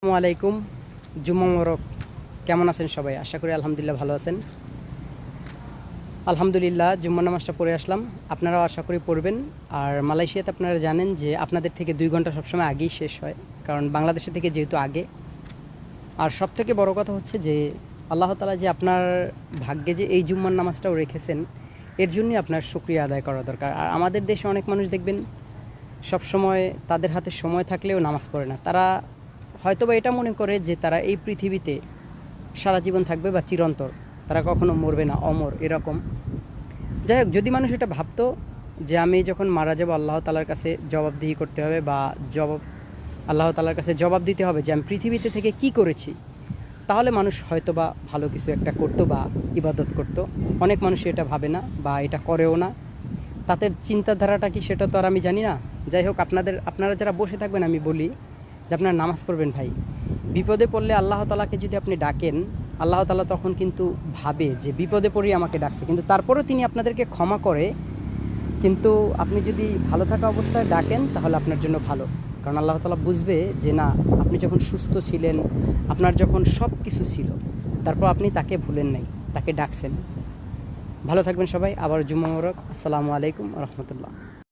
আসসালামু আলাইকুম। জুম্মা মোবারক। কেমন আছেন সবাই? আশা করি আলহামদুলিল্লাহ ভালো আছেন। আলহামদুলিল্লাহ জুম্মা নামাজটা পড়ে আসলাম। আপনারাও আশা করি পড়বেন। আর মালয়েশিয়াতে আপনারা জানেন যে আপনাদের থেকে 2 ঘন্টা সবসময় আগেই শেষ হয়, কারণ বাংলাদেশের থেকে যেহেতু আগে। আর সবথেকে বড় কথা হচ্ছে যে আল্লাহ তাআলা যে আপনার ভাগ্যে যে এই জুম্মার নামাজটাও রেখেছেন, এর জন্যই আপনার শুকরিয়া আদায় করা দরকার। আর আমাদের দেশে অনেক মানুষ দেখবেন সবসময় তাদের হাতে সময় থাকলেও নামাজ পড়ে না। তারা হয়তোবা এটা মনে করে যে তারা এই পৃথিবীতে সারা জীবন থাকবে বা চিরন্তর, তারা কখনো মরবে না, অমর এরকম। যাই হোক, যদি মানুষ এটা ভাবতো যে আমি যখন মারা যাব আল্লাহ তাআলার কাছে জবাবদিহি করতে হবে, বা আল্লাহ তাআলার কাছে জবাব দিতে হবে যে আমি পৃথিবীতে থেকে কি করেছি, তাহলে মানুষ হয়তোবা ভালো কিছু একটা করতো বা ইবাদত করত। অনেক মানুষ এটা ভাবে না বা এটা করেও না। তাদের চিন্তাধারাটা কি সেটা তো আর আমি জানি না। যাই হোক, আপনারা যারা বসে থাকবেন, আমি বলি যে আপনারা নামাজ পড়বেন ভাই। বিপদে পড়লে আল্লাহ তাআলাকে যদি আপনি ডাকেন, আল্লাহ তাআলা তখন কিন্তু ভাবে যে বিপদে পড়েই আমাকে ডাকছে, কিন্তু তারপরেও তিনি আপনাদেরকে ক্ষমা করে। কিন্তু আপনি যদি ভালো থাকা অবস্থায় ডাকেন তাহলে আপনার জন্য ভালো, কারণ আল্লাহ তাআলা বুঝবে যে না, আপনি যখন সুস্থ ছিলেন, আপনার যখন সব কিছু ছিল, তারপর আপনি তাকে ভুলেন নাই, তাকে ডাকছেন। ভালো থাকবেন সবাই। আবার জুম্মা মোবারক। আসসালামু আলাইকুম রহমতুল্লাহ।